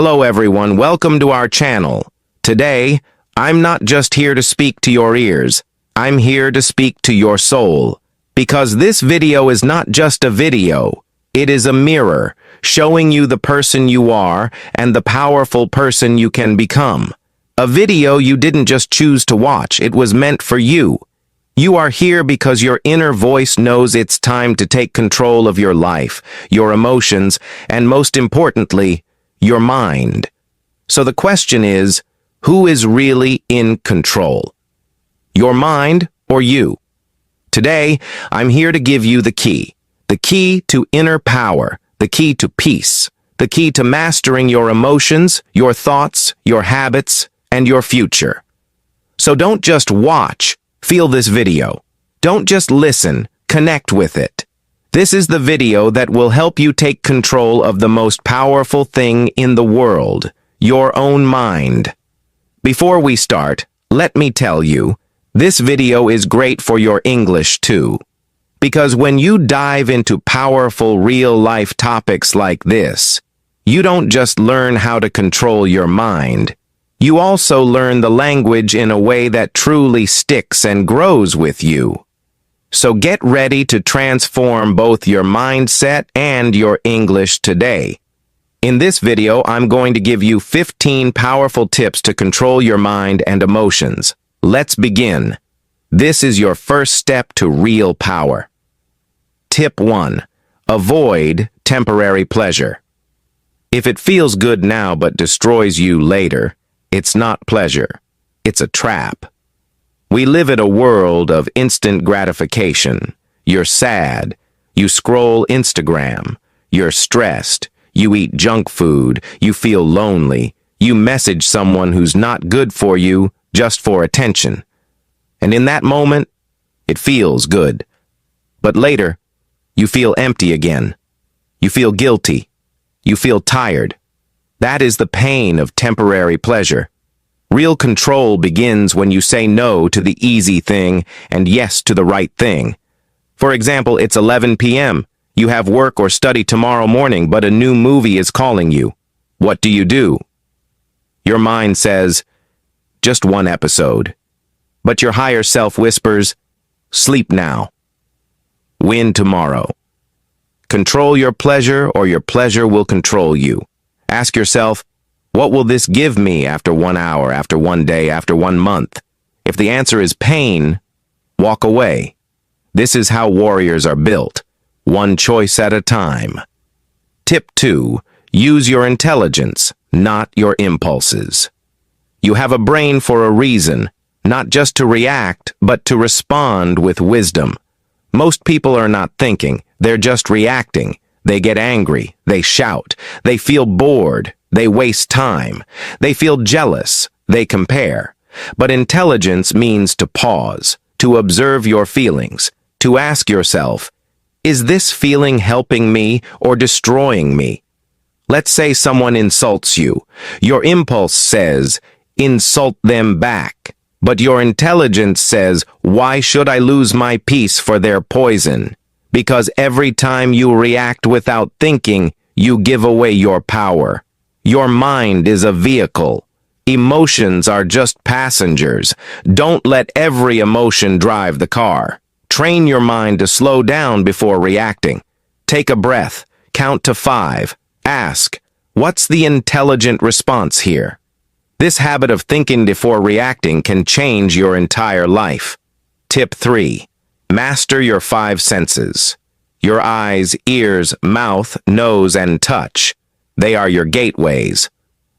Hello everyone, welcome to our channel. Today, I'm not just here to speak to your ears, I'm here to speak to your soul. Because this video is not just a video, it is a mirror, showing you the person you are and the powerful person you can become. A video you didn't just choose to watch, it was meant for you. You are here because your inner voice knows it's time to take control of your life, your emotions, and most importantly, your mind. So the question is, who is really in control? Your mind or you? Today, I'm here to give you the key to inner power, the key to peace, the key to mastering your emotions, your thoughts, your habits, and your future. So don't just watch, feel this video. Don't just listen, connect with it. This is the video that will help you take control of the most powerful thing in the world, your own mind. Before we start, let me tell you, this video is great for your English too. Because when you dive into powerful real-life topics like this, you don't just learn how to control your mind. You also learn the language in a way that truly sticks and grows with you. So get ready to transform both your mindset and your English today. In this video, I'm going to give you 15 powerful tips to control your mind and emotions. Let's begin. This is your first step to real power. Tip 1. Avoid temporary pleasure. If it feels good now but destroys you later, it's not pleasure. It's a trap. We live in a world of instant gratification. You're sad. You scroll Instagram. You're stressed. You eat junk food. You feel lonely. You message someone who's not good for you just for attention. And in that moment, it feels good. But later, you feel empty again. You feel guilty. You feel tired. That is the pain of temporary pleasure. Real control begins when you say no to the easy thing and yes to the right thing. For example, it's 11 p.m. You have work or study tomorrow morning, but a new movie is calling you. What do? Your mind says, just one episode. But your higher self whispers, sleep now. Win tomorrow. Control your pleasure or your pleasure will control you. Ask yourself, what will this give me after 1 hour, after 1 day, after 1 month? If the answer is pain, walk away. This is how warriors are built, one choice at a time. Tip 2. Use your intelligence, not your impulses. You have a brain for a reason, not just to react, but to respond with wisdom. Most people are not thinking, they're just reacting. They get angry, they shout, they feel bored, they waste time, they feel jealous, they compare. But intelligence means to pause, to observe your feelings, to ask yourself, is this feeling helping me or destroying me? Let's say someone insults you. Your impulse says, insult them back. But your intelligence says, why should I lose my peace for their poison? Because every time you react without thinking, you give away your power. Your mind is a vehicle. Emotions are just passengers. Don't let every emotion drive the car. Train your mind to slow down before reacting. Take a breath. Count to 5. Ask, what's the intelligent response here? This habit of thinking before reacting can change your entire life. Tip 3. Master your 5 senses. Your eyes, ears, mouth, nose, and touch. They are your gateways.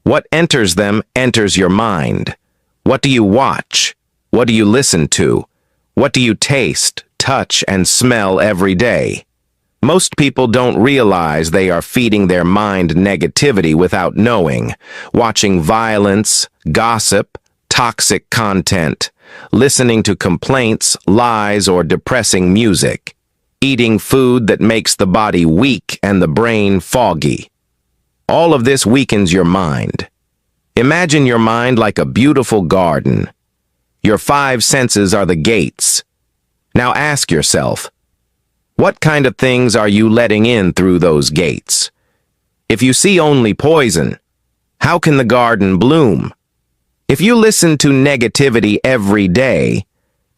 What enters them enters your mind. What do you watch? What do you listen to? What do you taste, touch, and smell every day? Most people don't realize they are feeding their mind negativity without knowing. Watching violence, gossip, toxic content, listening to complaints, lies, or depressing music, eating food that makes the body weak and the brain foggy. All of this weakens your mind. Imagine your mind like a beautiful garden. Your 5 senses are the gates. Now ask yourself, what kind of things are you letting in through those gates? If you see only poison, How can the garden bloom? If you listen to negativity every day,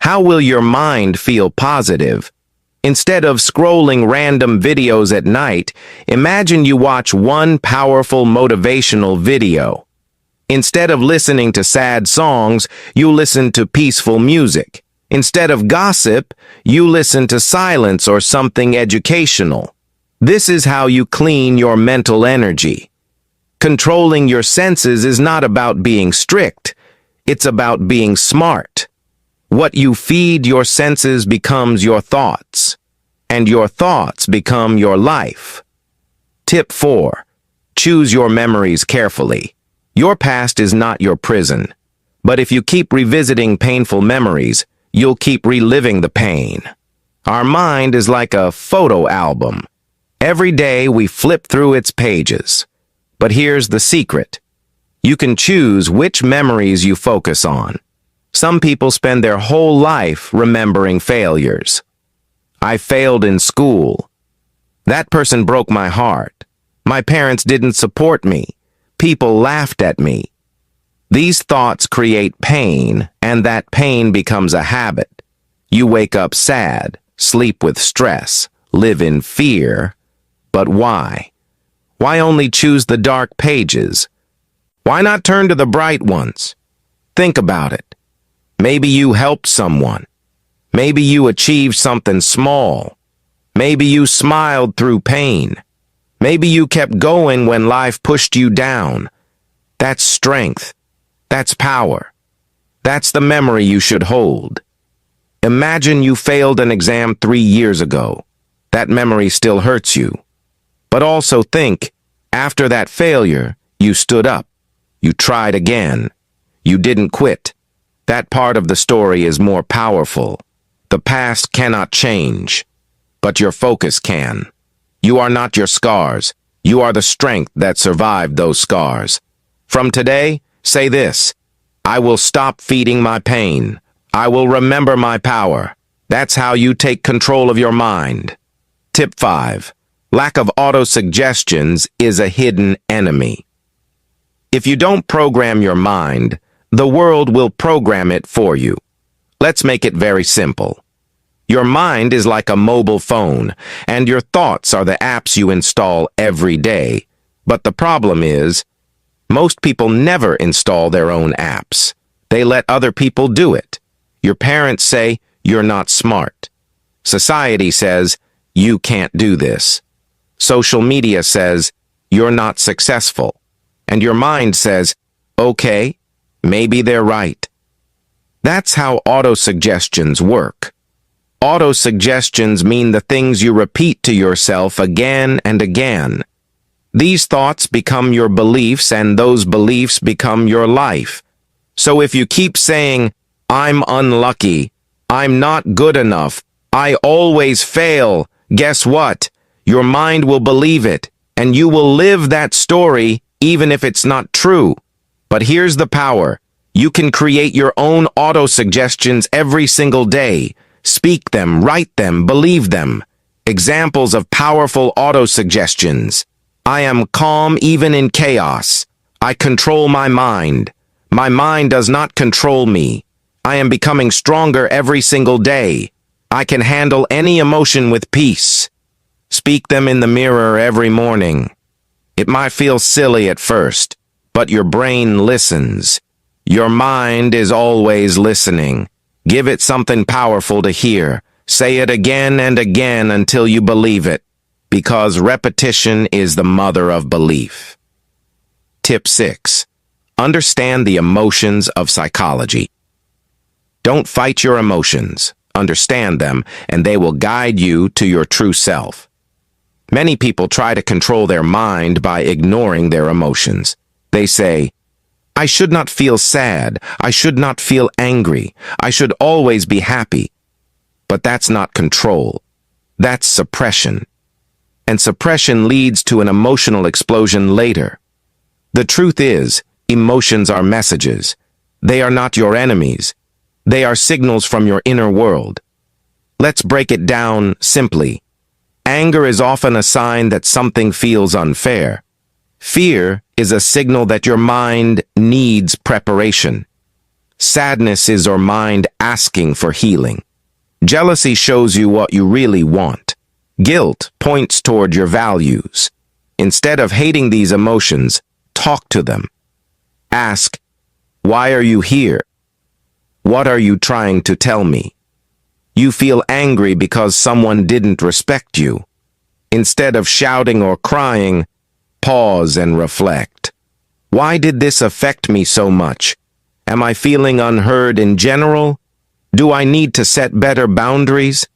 how will your mind feel positive? Instead of scrolling random videos at night, imagine you watch one powerful motivational video. Instead of listening to sad songs, you listen to peaceful music. Instead of gossip, you listen to silence or something educational. This is how you clean your mental energy. Controlling your senses is not about being strict. It's about being smart. What you feed your senses becomes your thoughts, and your thoughts become your life. Tip 4. Choose your memories carefully. Your past is not your prison, but if you keep revisiting painful memories, you'll keep reliving the pain. Our mind is like a photo album. Every day we flip through its pages. But here's the secret. You can choose which memories you focus on. Some people spend their whole life remembering failures. I failed in school. That person broke my heart. My parents didn't support me. People laughed at me. These thoughts create pain, and that pain becomes a habit. You wake up sad, sleep with stress, live in fear. But why? Why only choose the dark pages? Why not turn to the bright ones? Think about it. Maybe you helped someone. Maybe you achieved something small. Maybe you smiled through pain. Maybe you kept going when life pushed you down. That's strength. That's power. That's the memory you should hold. Imagine you failed an exam 3 years ago. That memory still hurts you. But also think, after that failure, you stood up. You tried again. You didn't quit. That part of the story is more powerful. The past cannot change, but your focus can. You are not your scars. You are the strength that survived those scars. From today, say this: I will stop feeding my pain. I will remember my power. That's how you take control of your mind. Tip 5. Lack of auto-suggestions is a hidden enemy. If you don't program your mind, the world will program it for you. Let's make it very simple. Your mind is like a mobile phone, and your thoughts are the apps you install every day. But the problem is, most people never install their own apps. They let other people do it. Your parents say, you're not smart. Society says, you can't do this. Social media says, you're not successful. And your mind says, okay, maybe they're right. That's how auto-suggestions work. Auto-suggestions mean the things you repeat to yourself again and again. These thoughts become your beliefs, and those beliefs become your life. So if you keep saying, I'm unlucky, I'm not good enough, I always fail, guess what? Your mind will believe it, and you will live that story even if it's not true. But here's the power. You can create your own auto-suggestions every single day. Speak them, write them, believe them. Examples of powerful auto-suggestions. I am calm even in chaos. I control my mind. My mind does not control me. I am becoming stronger every single day. I can handle any emotion with peace. Speak them in the mirror every morning. It might feel silly at first, but your brain listens. Your mind is always listening. Give it something powerful to hear. Say it again and again until you believe it, because repetition is the mother of belief. Tip 6. Understand the emotions of psychology. Don't fight your emotions. Understand them, and they will guide you to your true self. Many people try to control their mind by ignoring their emotions. They say, I should not feel sad. I should not feel angry. I should always be happy. But that's not control. That's suppression. And suppression leads to an emotional explosion later. The truth is, emotions are messages. They are not your enemies. They are signals from your inner world. Let's break it down simply. Anger is often a sign that something feels unfair. Fear is a signal that your mind needs preparation. Sadness is your mind asking for healing. Jealousy shows you what you really want. Guilt points toward your values. Instead of hating these emotions, talk to them. Ask, why are you here? What are you trying to tell me? You feel angry because someone didn't respect you. Instead of shouting or crying, pause and reflect. Why did this affect me so much? Am I feeling unheard in general? Do I need to set better boundaries?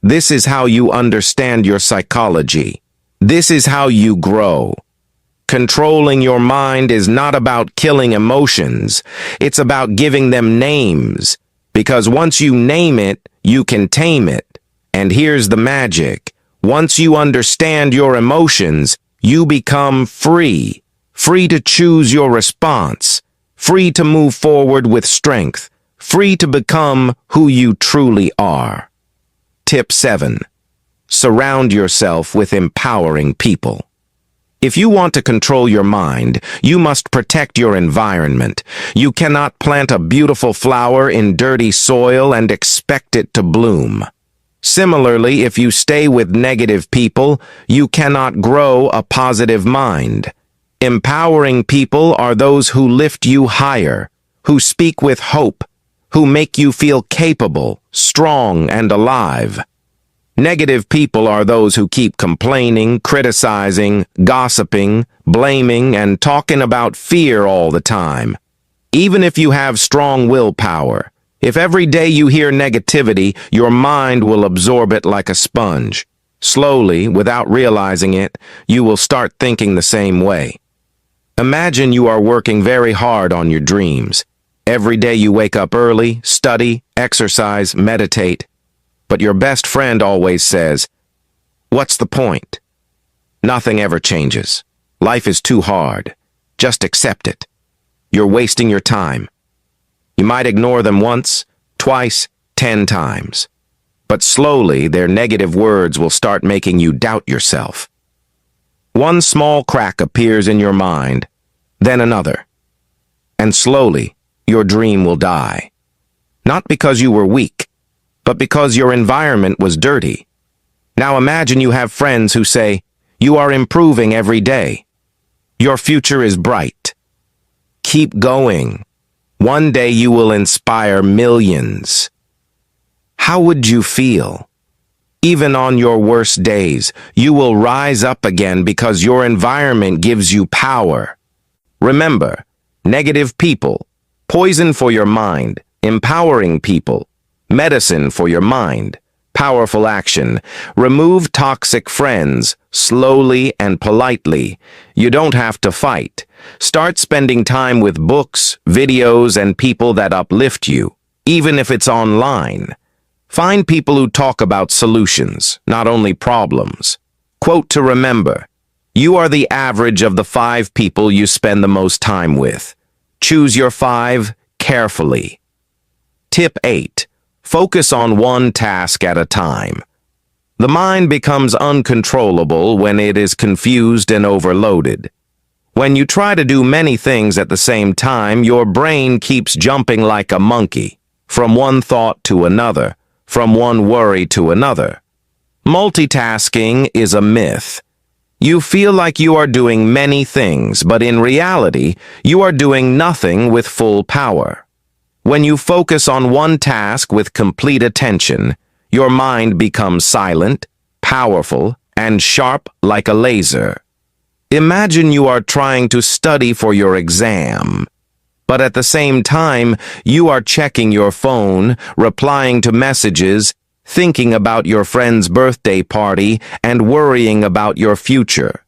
This is how you understand your psychology. This is how you grow. Controlling your mind is not about killing emotions. It's about giving them names. Because once you name it, you can tame it. And here's the magic. Once you understand your emotions, you become free. Free to choose your response. Free to move forward with strength. Free to become who you truly are. Tip 7. Surround yourself with empowering people. If you want to control your mind, you must protect your environment. You cannot plant a beautiful flower in dirty soil and expect it to bloom. Similarly, if you stay with negative people, you cannot grow a positive mind. Empowering people are those who lift you higher, who speak with hope, who make you feel capable, strong, and alive. Negative people are those who keep complaining, criticizing, gossiping, blaming, and talking about fear all the time. Even if you have strong willpower, if every day you hear negativity, your mind will absorb it like a sponge. Slowly, without realizing it, you will start thinking the same way. Imagine you are working very hard on your dreams. Every day you wake up early, study, exercise, meditate. But your best friend always says, "What's the point? Nothing ever changes. Life is too hard. Just accept it. You're wasting your time." You might ignore them once, twice, 10 times. But slowly, their negative words will start making you doubt yourself. One small crack appears in your mind, then another. And slowly, your dream will die. Not because you were weak, but because your environment was dirty. Now imagine you have friends who say, "You are improving every day. Your future is bright. Keep going. One day you will inspire millions." How would you feel? Even on your worst days, you will rise up again because your environment gives you power. Remember, negative people, poison for your mind, empowering people, medicine for your mind, powerful action. Remove toxic friends, slowly and politely. You don't have to fight. Start spending time with books, videos, and people that uplift you, even if it's online. Find people who talk about solutions, not only problems. Quote to remember, you are the average of the 5 people you spend the most time with. Choose your 5 carefully. Tip 8. Focus on one task at a time. The mind becomes uncontrollable when it is confused and overloaded. When you try to do many things at the same time, your brain keeps jumping like a monkey, from one thought to another, from one worry to another. Multitasking is a myth. You feel like you are doing many things, but in reality, you are doing nothing with full power. When you focus on one task with complete attention, your mind becomes silent, powerful, and sharp like a laser. Imagine you are trying to study for your exam, but at the same time, you are checking your phone, replying to messages, thinking about your friend's birthday party, and worrying about your future.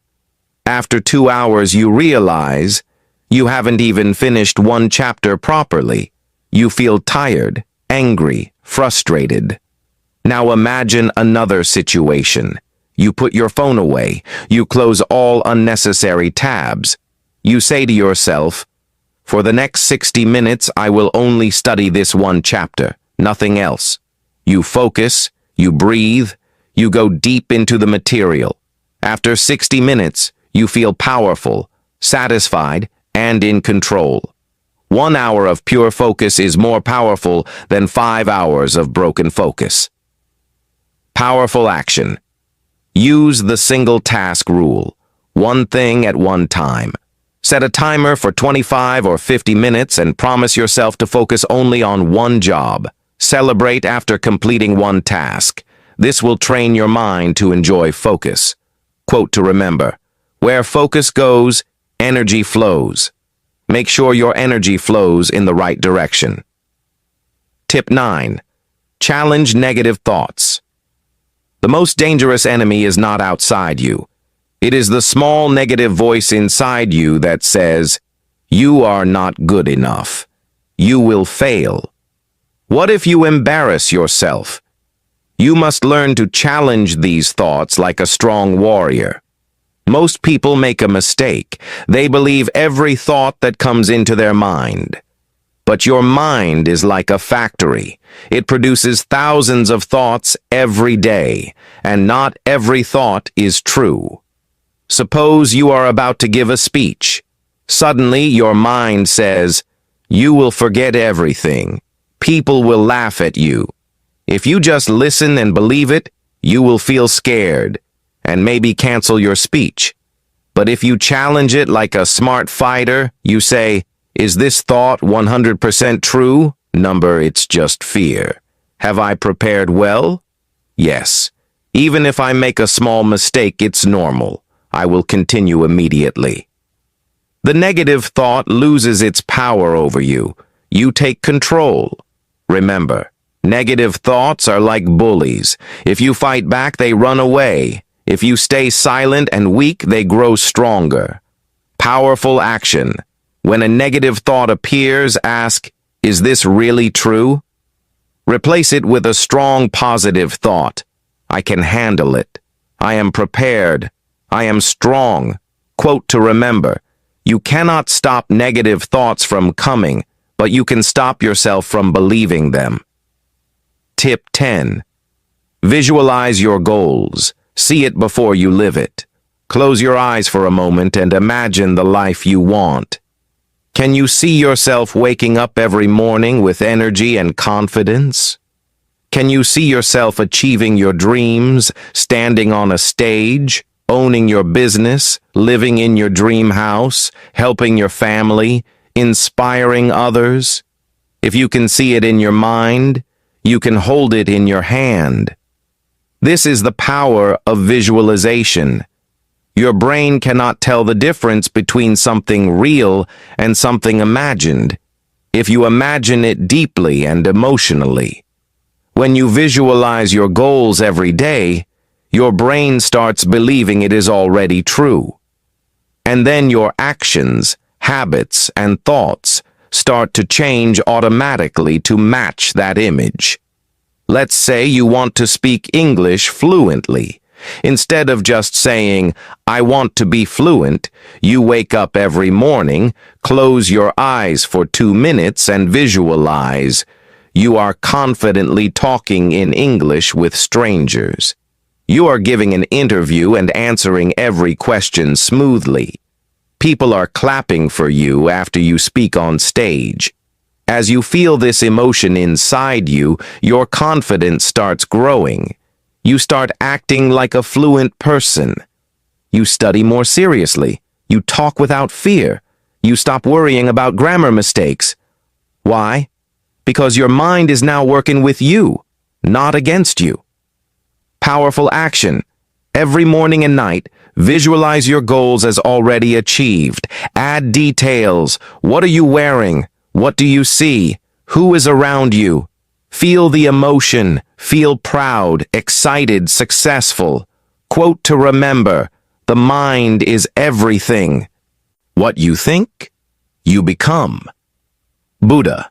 After 2 hours, you realize you haven't even finished one chapter properly. You feel tired, angry, frustrated. Now imagine another situation. You put your phone away. You close all unnecessary tabs. You say to yourself, "For the next 60 minutes, I will only study this one chapter, nothing else." You focus, you breathe, you go deep into the material. After 60 minutes, you feel powerful, satisfied, and in control. 1 hour of pure focus is more powerful than 5 hours of broken focus. Powerful action. Use the single task rule. One thing at one time. Set a timer for 25 or 50 minutes and promise yourself to focus only on one job. Celebrate after completing one task. This will train your mind to enjoy focus. Quote to remember: where focus goes, energy flows. Make sure your energy flows in the right direction. Tip 9. Challenge negative thoughts. The most dangerous enemy is not outside you. It is the small negative voice inside you that says, "You are not good enough. You will fail." What if you embarrass yourself? You must learn to challenge these thoughts like a strong warrior. Most people make a mistake. They believe every thought that comes into their mind. But your mind is like a factory. It produces thousands of thoughts every day, and not every thought is true. Suppose you are about to give a speech. Suddenly, your mind says, "You will forget everything. People will laugh at you." If you just listen and believe it, you will feel scared and maybe cancel your speech. But if you challenge it like a smart fighter, you say, "Is this thought 100% true? Number, it's just fear. Have I prepared well? Yes. Even if I make a small mistake, it's normal. I will continue immediately." The negative thought loses its power over you. You take control. Remember, negative thoughts are like bullies. If you fight back, they run away. If you stay silent and weak, they grow stronger. Powerful action. When a negative thought appears, ask, "Is this really true?" Replace it with a strong positive thought. "I can handle it. I am prepared. I am strong." Quote to remember: you cannot stop negative thoughts from coming, but you can stop yourself from believing them. Tip 10. Visualize your goals. See it before you live it. Close your eyes for a moment and imagine the life you want. Can you see yourself waking up every morning with energy and confidence? Can you see yourself achieving your dreams, standing on a stage, owning your business, living in your dream house, helping your family, inspiring others? If you can see it in your mind, you can hold it in your hand. This is the power of visualization. Your brain cannot tell the difference between something real and something imagined if you imagine it deeply and emotionally. When you visualize your goals every day, your brain starts believing it is already true. And then your actions, habits, and thoughts start to change automatically to match that image. Let's say you want to speak English fluently. Instead of just saying, "I want to be fluent," you wake up every morning, close your eyes for 2 minutes, and visualize. You are confidently talking in English with strangers. You are giving an interview and answering every question smoothly. People are clapping for you after you speak on stage. As you feel this emotion inside you, your confidence starts growing. You start acting like a fluent person. You study more seriously. You talk without fear. You stop worrying about grammar mistakes. Why? Because your mind is now working with you, not against you. Powerful action. Every morning and night, visualize your goals as already achieved. Add details. What are you wearing? What do you see? Who is around you? Feel the emotion. Feel proud, excited, successful. Quote to remember: the mind is everything. What you think, you become. Buddha.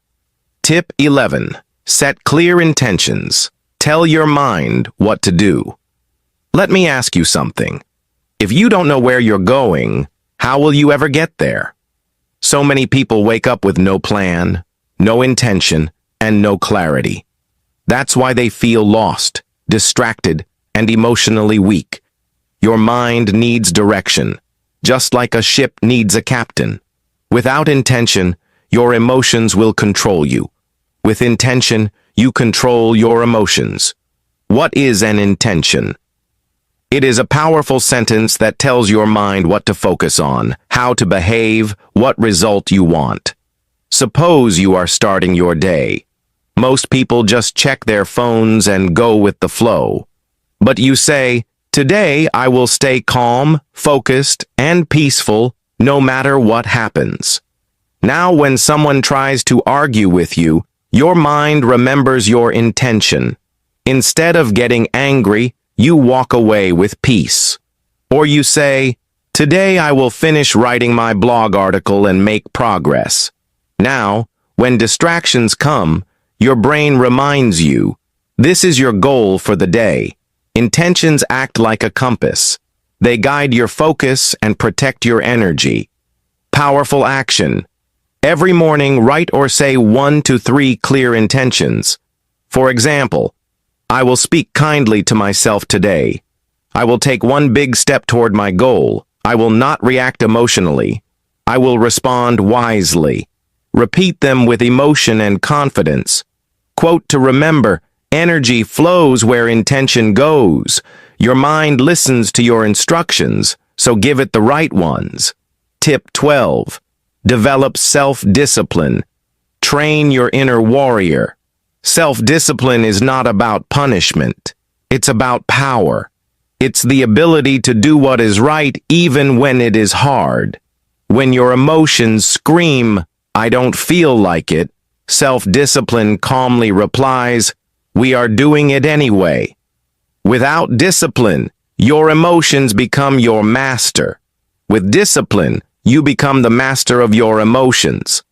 Tip 11. Set clear intentions. Tell your mind what to do. Let me ask you something. If you don't know where you're going, how will you ever get there? So many people wake up with no plan, no intention, and no clarity. That's why they feel lost, distracted, and emotionally weak. Your mind needs direction. just like a ship needs a captain. Without intention, your emotions will control you. With intention, you control your emotions. What is an intention? It is a powerful sentence that tells your mind what to focus on, how to behave, what result you want. Suppose you are starting your day. Most people just check their phones and go with the flow. But you say, "Today I will stay calm, focused, and peaceful no matter what happens." Now when someone tries to argue with you, your mind remembers your intention. Instead of getting angry, you walk away with peace. Or you say, "Today I will finish writing my blog article and make progress." Now, when distractions come, your brain reminds you, this is your goal for the day. Intentions act like a compass. They guide your focus and protect your energy. Powerful action. Every morning, write or say 1 to 3 clear intentions. For example, I will speak kindly to myself today. I will take one big step toward my goal. I will not react emotionally. I will respond wisely. Repeat them with emotion and confidence. Quote to remember, energy flows where intention goes. Your mind listens to your instructions, so give it the right ones. Tip 12. Develop self-discipline. Train your inner warrior. Self-discipline is not about punishment. It's about power. It's the ability to do what is right even when it is hard. When your emotions scream, "I don't feel like it," self-discipline calmly replies, "We are doing it anyway." Without discipline, your emotions become your master. With discipline, you become the master of your emotions.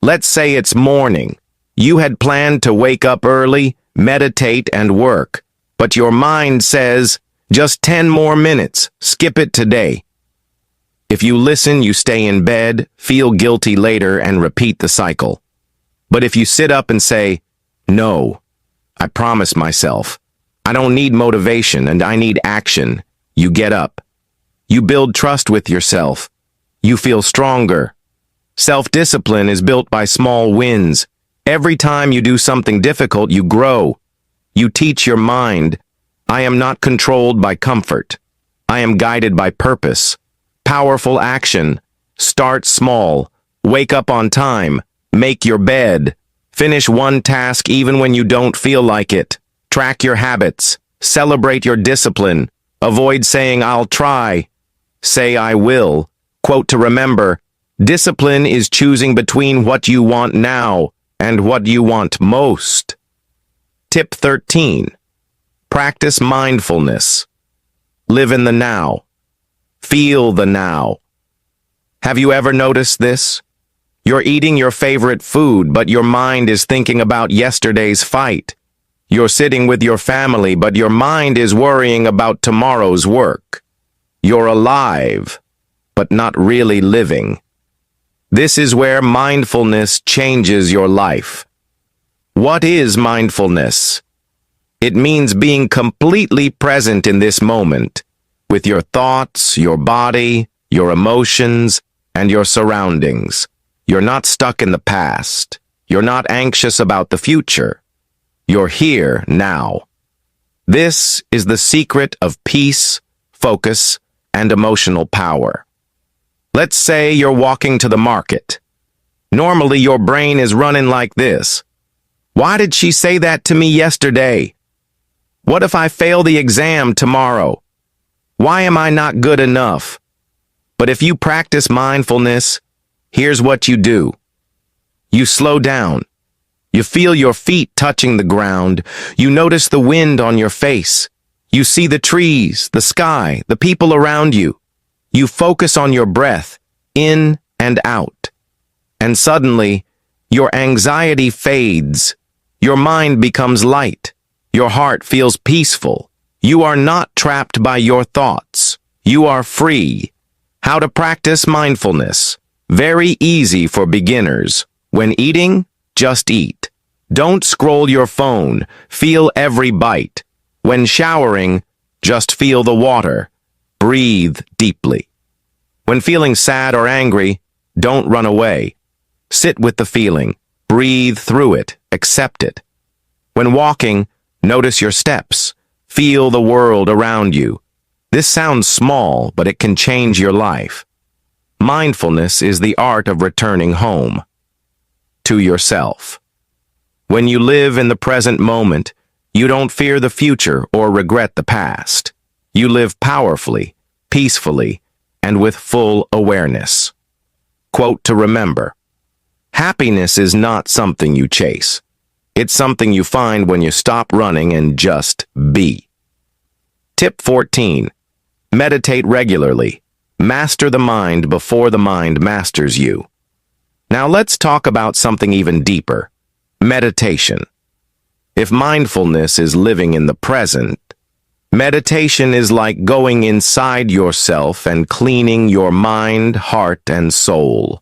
Let's say it's morning. You had planned to wake up early, meditate, and work, but your mind says, "Just 10 more minutes, skip it today." If you listen, you stay in bed, feel guilty later, and repeat the cycle. But if you sit up and say, "No, I promise myself, I don't need motivation and I need action," you get up. You build trust with yourself. You feel stronger. Self-discipline is built by small wins. Every time you do something difficult, you grow. You teach your mind, "I am not controlled by comfort. I am guided by purpose." Powerful action. Start small. Wake up on time. Make your bed. Finish one task even when you don't feel like it. Track your habits. Celebrate your discipline. Avoid saying, "I'll try." Say, "I will." Quote to remember, discipline is choosing between what you want now and what you want most. Tip 13. Practice mindfulness. Live in the now. Feel the now. Have you ever noticed this? You're eating your favorite food, but your mind is thinking about yesterday's fight. You're sitting with your family, but your mind is worrying about tomorrow's work. You're alive, but not really living. This is where mindfulness changes your life. What is mindfulness? It means being completely present in this moment, with your thoughts, your body, your emotions, and your surroundings. You're not stuck in the past. You're not anxious about the future. You're here now. This is the secret of peace, focus, and emotional power. Let's say you're walking to the market. Normally, your brain is running like this. Why did she say that to me yesterday? What if I fail the exam tomorrow? Why am I not good enough? But if you practice mindfulness, here's what you do. You slow down. You feel your feet touching the ground. You notice the wind on your face. You see the trees, the sky, the people around you. You focus on your breath, in and out. And suddenly, your anxiety fades. Your mind becomes light. Your heart feels peaceful. You are not trapped by your thoughts. You are free. How to practice mindfulness? Very easy for beginners. When eating, just eat. Don't scroll your phone. Feel every bite. When showering, just feel the water. Breathe deeply. When feeling sad or angry, don't run away. Sit with the feeling. Breathe through it. Accept it. When walking, notice your steps. Feel the world around you. This sounds small, but it can change your life. Mindfulness is the art of returning home to yourself. When you live in the present moment, you don't fear the future or regret the past. You live powerfully, peacefully, and with full awareness. Quote to remember: happiness is not something you chase. It's something you find when you stop running and just be. Tip 14. Meditate regularly. Master the mind before the mind masters you. Now let's talk about something even deeper: meditation. If mindfulness is living in the present, meditation is like going inside yourself and cleaning your mind, heart, and soul.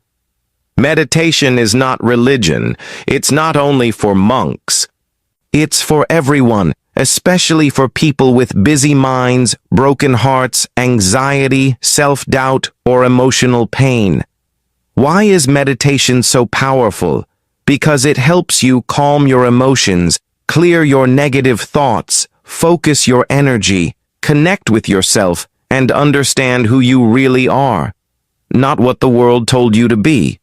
Meditation is not religion. It's not only for monks. It's for everyone, especially for people with busy minds, broken hearts, anxiety, self-doubt, or emotional pain. Why is meditation so powerful? Because it helps you calm your emotions, clear your negative thoughts, focus your energy, connect with yourself, and understand who you really are, not what the world told you to be.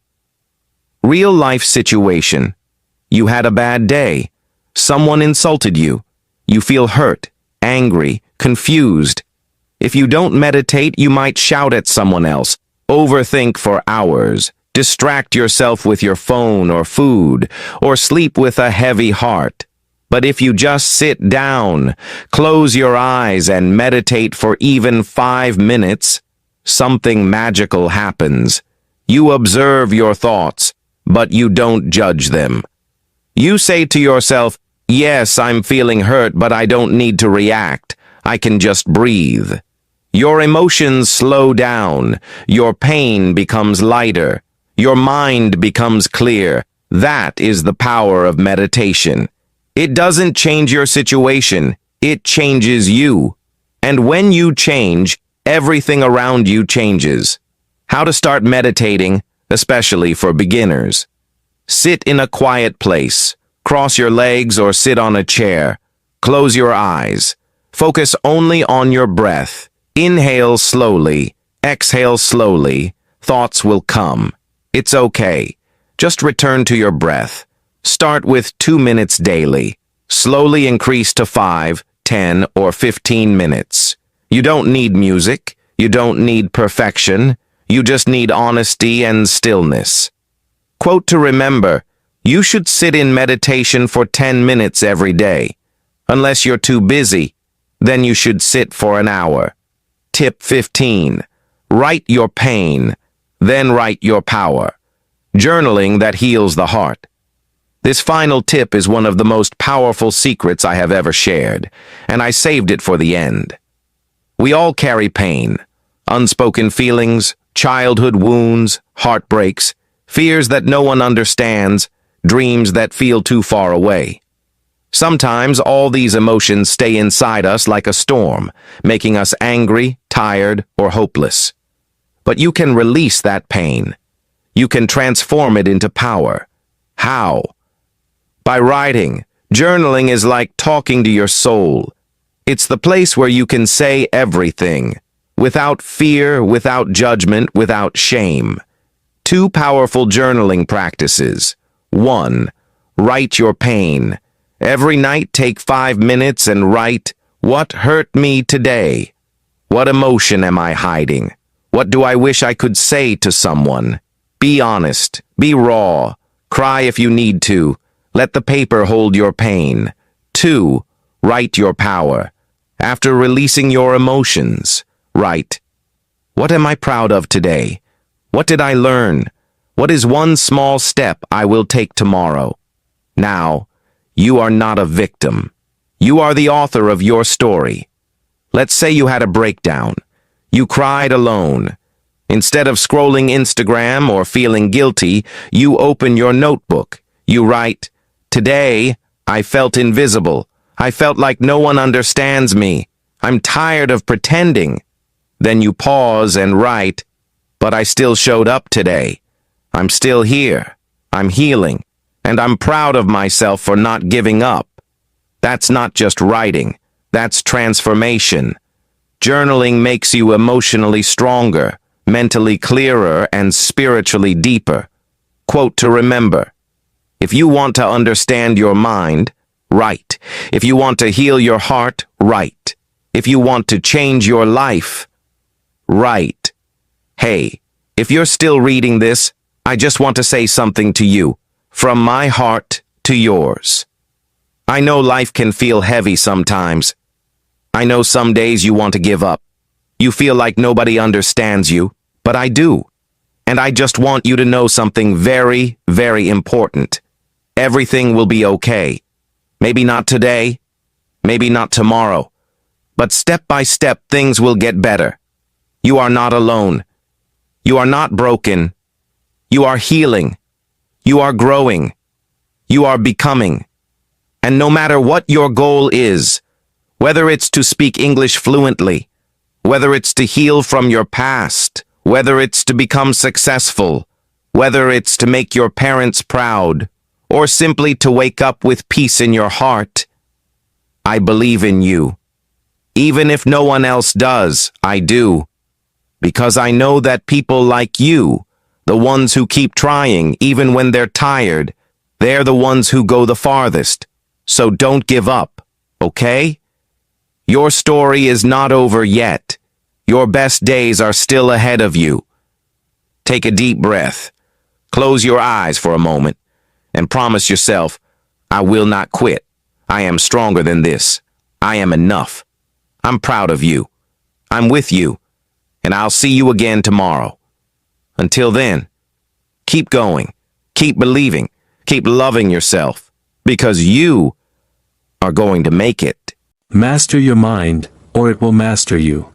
Real life situation. You had a bad day. Someone insulted you. You feel hurt, angry, confused. If you don't meditate, you might shout at someone else, overthink for hours, distract yourself with your phone or food, or sleep with a heavy heart. But if you just sit down, close your eyes, and meditate for even 5 minutes, something magical happens. You observe your thoughts, but you don't judge them. You say to yourself, "Yes, I'm feeling hurt, but I don't need to react. I can just breathe." Your emotions slow down. Your pain becomes lighter. Your mind becomes clear. That is the power of meditation. It doesn't change your situation. It changes you. And when you change, everything around you changes. How to start meditating, especially for beginners. Sit in a quiet place. Cross your legs or sit on a chair. Close your eyes. Focus only on your breath. Inhale slowly. Exhale slowly. Thoughts will come. It's okay. Just return to your breath. Start with 2 minutes daily. Slowly increase to 5, 10, or 15 minutes. You don't need music. You don't need perfection. You just need honesty and stillness. Quote to remember: you should sit in meditation for 10 minutes every day. Unless you're too busy, then you should sit for an hour. Tip 15. Write your pain, then write your power. Journaling that heals the heart. This final tip is one of the most powerful secrets I have ever shared, and I saved it for the end. We all carry pain, unspoken feelings, childhood wounds, heartbreaks, fears that no one understands, dreams that feel too far away. Sometimes all these emotions stay inside us like a storm, making us angry, tired, or hopeless. But you can release that pain. You can transform it into power. How? By writing. Journaling is like talking to your soul. It's the place where you can say everything, without fear, without judgment, without shame. 2 powerful journaling practices. 1. Write your pain. Every night take 5 minutes and write, "What hurt me today? What emotion am I hiding? What do I wish I could say to someone?" Be honest. Be raw. Cry if you need to. Let the paper hold your pain. 2. Write your power. After releasing your emotions, write, "What am I proud of today? What did I learn? What is one small step I will take tomorrow?" Now, you are not a victim. You are the author of your story. Let's say you had a breakdown. You cried alone. Instead of scrolling Instagram or feeling guilty, you open your notebook. You write, "Today, I felt invisible. I felt like no one understands me. I'm tired of pretending." Then you pause and write, but I still showed up today. I'm still here. I'm healing. And I'm proud of myself for not giving up. That's not just writing. That's transformation. Journaling makes you emotionally stronger, mentally clearer, and spiritually deeper. Quote to remember: if you want to understand your mind, write. If you want to heal your heart, write. If you want to change your life, write. Hey, if you're still reading this, I just want to say something to you, from my heart to yours. I know life can feel heavy sometimes. I know some days you want to give up. You feel like nobody understands you, but I do. And I just want you to know something very, very important. Everything will be okay. Maybe not today, maybe not tomorrow, but step by step things will get better. You are not alone. You are not broken. You are healing. You are growing. You are becoming. And no matter what your goal is, whether it's to speak English fluently, whether it's to heal from your past, whether it's to become successful, whether it's to make your parents proud, or simply to wake up with peace in your heart, I believe in you. Even if no one else does, I do. Because I know that people like you, the ones who keep trying even when they're tired, they're the ones who go the farthest. So don't give up, okay? Your story is not over yet. Your best days are still ahead of you. Take a deep breath. Close your eyes for a moment and promise yourself, I will not quit. I am stronger than this. I am enough. I'm proud of you. I'm with you. And I'll see you again tomorrow. Until then, keep going. Keep believing. Keep loving yourself. Because you are going to make it. Master your mind, or it will master you.